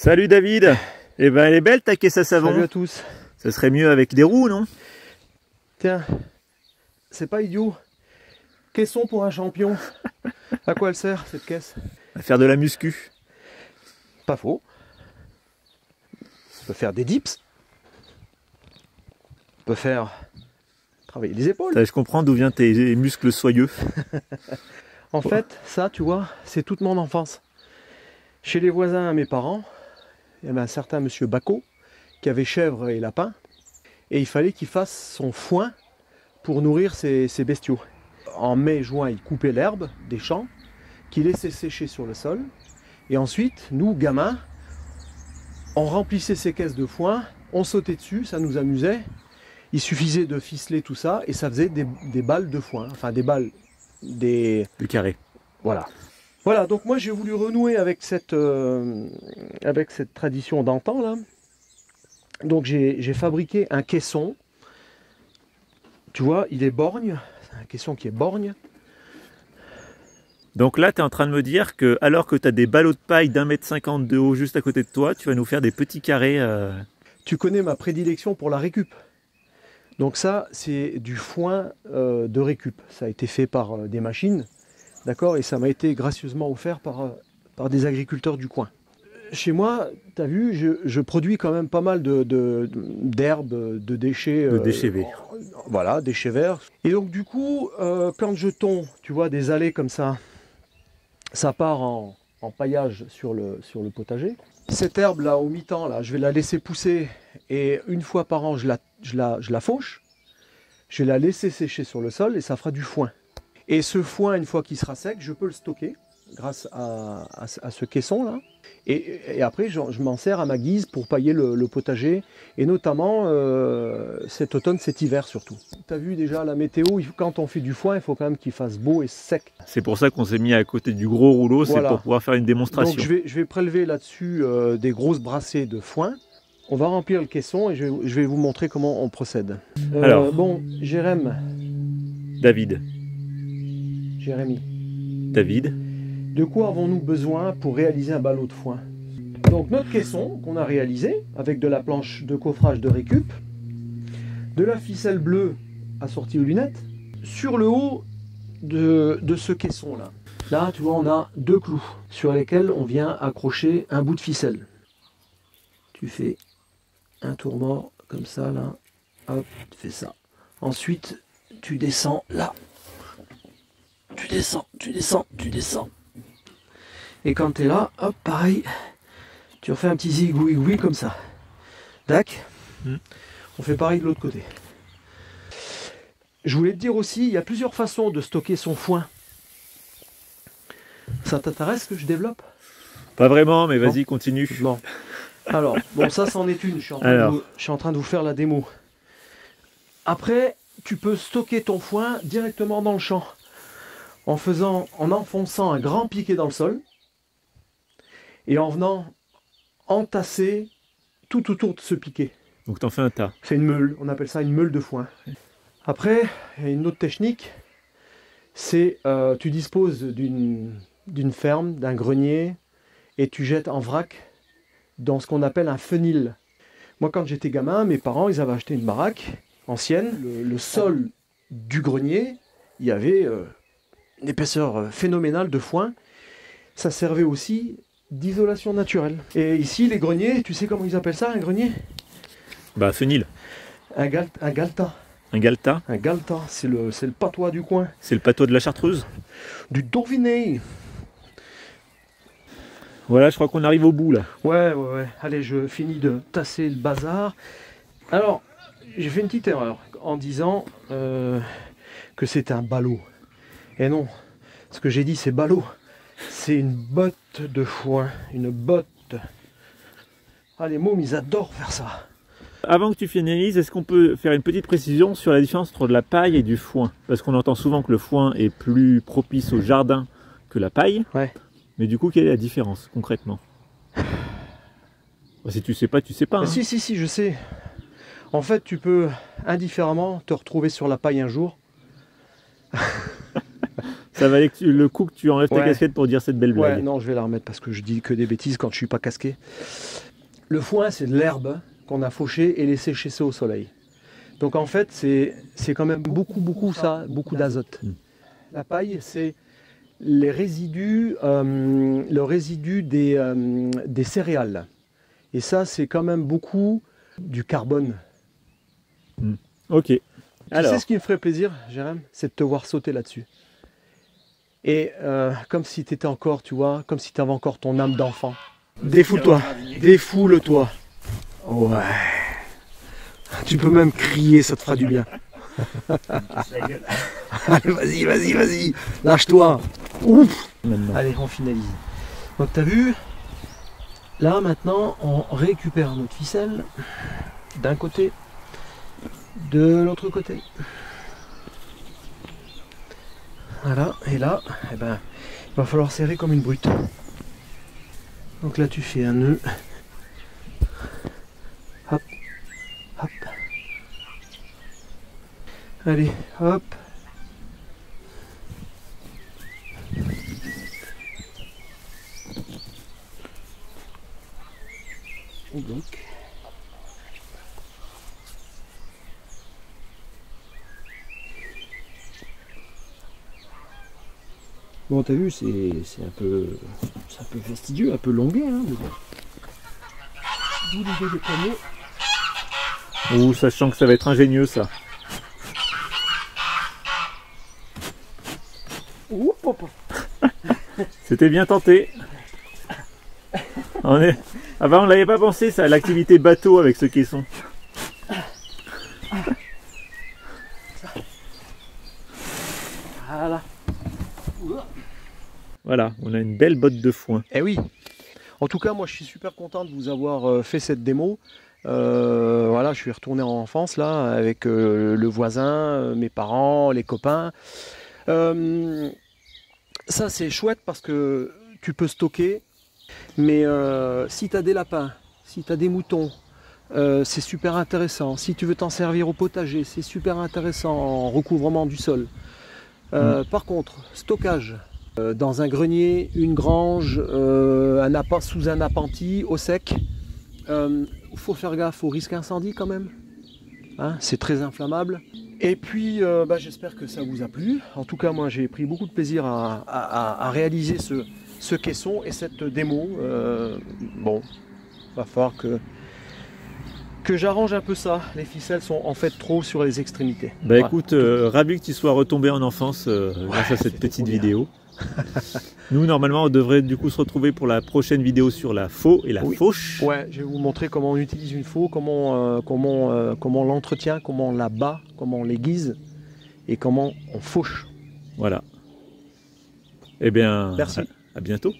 Salut David. Eh ben elle est belle ta caisse à savon. Salut à tous. Ça serait mieux avec des roues, non? Tiens, c'est pas idiot. Caisson pour un champion. À quoi elle sert cette caisse? À faire de la muscu. Pas faux. On peut faire des dips. On peut faire travailler les épaules. Ça, je comprends d'où viennent tes muscles soyeux. En fait, ça, tu vois, c'est toute mon enfance. Chez les voisins à mes parents, il y avait un certain monsieur Bacot qui avait chèvres et lapins. Et il fallait qu'il fasse son foin pour nourrir ses bestiaux. En mai-juin, il coupait l'herbe des champs, qu'il laissait sécher sur le sol. Et ensuite, nous, gamins, on remplissait ces caisses de foin, on sautait dessus, ça nous amusait. Il suffisait de ficeler tout ça et ça faisait des balles de foin. Enfin, des balles, des carrés. Voilà. Voilà, donc moi j'ai voulu renouer avec cette tradition d'antan là. Donc j'ai fabriqué un caisson. Tu vois, il est borgne. C'est un caisson qui est borgne. Donc là, tu es en train de me dire que alors que tu as des ballots de paille d'1,50 m de haut juste à côté de toi, tu vas nous faire des petits carrés. Tu connais ma prédilection pour la récup. Donc ça, c'est du foin de récup. Ça a été fait par des machines. D'accord, et ça m'a été gracieusement offert par des agriculteurs du coin. Chez moi, tu as vu, je produis quand même pas mal d'herbes, de déchets. De déchets verts. Voilà, déchets verts. Et donc du coup, quand je tonds, tu vois, des allées comme ça part en paillage sur le potager. Cette herbe là, au mi-temps, là, je vais la laisser pousser et une fois par an, je la fauche. Je vais la laisser sécher sur le sol et ça fera du foin. Et ce foin, une fois qu'il sera sec, je peux le stocker grâce à ce caisson là. Et après, je m'en sers à ma guise pour pailler le potager. Et notamment cet automne, cet hiver surtout. Tu as vu déjà la météo, quand on fait du foin, il faut quand même qu'il fasse beau et sec. C'est pour ça qu'on s'est mis à côté du gros rouleau, voilà. C'est pour pouvoir faire une démonstration. Donc je vais prélever là-dessus des grosses brassées de foin. On va remplir le caisson et je vais vous montrer comment on procède. Alors, bon, Jérémy. David. De quoi avons-nous besoin pour réaliser un ballot de foin? Donc notre caisson qu'on a réalisé avec de la planche de coffrage de récup, de la ficelle bleue assortie aux lunettes, sur le haut de ce caisson là. Là tu vois on a deux clous sur lesquels on vient accrocher un bout de ficelle. Tu fais un tourment comme ça là, hop, tu fais ça. Ensuite tu descends là. Tu descends. Et quand tu es là, hop, pareil, tu refais un petit zigouigoui comme ça. Tac. On fait pareil de l'autre côté. Je voulais te dire aussi, il y a plusieurs façons de stocker son foin. Ça t'intéresse que je développe? Pas vraiment, mais vas-y, continue. Bon. Alors, bon, ça c'en est une. Je suis en train de vous faire la démo. Après, tu peux stocker ton foin directement dans le champ. En enfonçant un grand piquet dans le sol et en venant entasser tout autour de ce piquet. Donc tu en fais un tas. C'est une meule, on appelle ça une meule de foin. Après, il y a une autre technique, c'est tu disposes d'une ferme, d'un grenier et tu jettes en vrac dans ce qu'on appelle un fenil. Moi quand j'étais gamin, mes parents ils avaient acheté une baraque ancienne. Le sol du grenier, il y avait une épaisseur phénoménale de foin. Ça servait aussi d'isolation naturelle. Et ici, les greniers, tu sais comment ils appellent ça, un grenier? Bah, fenil. Un galta. Un galta? Un galta, c'est le patois du coin. C'est le patois de la Chartreuse? Du Dauphiné. Voilà, je crois qu'on arrive au bout, là. Ouais. Allez, je finis de tasser le bazar. Alors, j'ai fait une petite erreur en disant que c'était un ballot. Et non, ce que j'ai dit c'est ballot, c'est une botte de foin, une botte. Ah les mômes ils adorent faire ça. Avant que tu finalises, est-ce qu'on peut faire une petite précision sur la différence entre de la paille et du foin? Parce qu'on entend souvent que le foin est plus propice au jardin que la paille. Ouais. Mais du coup, quelle est la différence concrètement? Si tu sais pas, tu sais pas. Hein. Si, je sais. En fait, tu peux indifféremment te retrouver sur la paille un jour. Ça valait le coup que tu enlèves ta casquette pour dire cette belle blague. Ouais, non, je vais la remettre parce que je dis que des bêtises quand je suis pas casqué. Le foin, c'est de l'herbe qu'on a fauchée et laissée sécher au soleil. Donc en fait, c'est quand même beaucoup d'azote. La paille, c'est les résidus, le résidu des céréales. Et ça, c'est quand même beaucoup du carbone. Ok. Tu Alors, sais ce qui me ferait plaisir, Jérém, c'est de te voir sauter là-dessus. Et comme si tu étais encore, tu vois, comme si tu avais encore ton âme d'enfant. Défoule-toi, défoule-toi. Ouais. Tu peux même crier, ça te fera du bien. Allez, vas-y. Lâche-toi. Ouf. maintenant. Allez, on finalise. Donc tu as vu, là maintenant, on récupère notre ficelle d'un côté, de l'autre côté. Voilà, et là, eh ben, il va falloir serrer comme une brute. Donc là, tu fais un nœud. Hop, hop. Allez, hop. Et donc. Bon, t'as vu, c'est un peu fastidieux, un peu longuet, hein, mais bon. D'où l'idée des poignets. Ouh, sachant que ça va être ingénieux ça. Ouh, papa. C'était bien tenté. On est... Ah bah on l'avait pas pensé ça, l'activité bateau avec ce caisson. Voilà. Voilà, on a une belle botte de foin. Eh oui. En tout cas, moi, je suis super content de vous avoir fait cette démo. Voilà, je suis retourné en enfance là avec le voisin, mes parents, les copains. Ça, c'est chouette parce que tu peux stocker. Mais si tu as des lapins, si tu as des moutons, c'est super intéressant. Si tu veux t'en servir au potager, c'est super intéressant en recouvrement du sol. Par contre, stockage. Dans un grenier, une grange, sous un appentis, au sec. Faut faire gaffe au risque incendie quand même. Hein, c'est très inflammable. Et puis j'espère que ça vous a plu. En tout cas, moi j'ai pris beaucoup de plaisir à réaliser ce caisson et cette démo. Bon, va falloir que j'arrange un peu ça. Les ficelles sont en fait trop sur les extrémités. Bah Voilà. écoute, ravi que tu sois retombé en enfance grâce à cette petite vidéo. Nous, normalement, on devrait du coup se retrouver pour la prochaine vidéo sur la faux et la fauche. Ouais, je vais vous montrer comment on utilise une faux, comment on l'entretient, comment on la bat, comment on l'aiguise et comment on fauche. Voilà. Eh bien, Merci. à bientôt.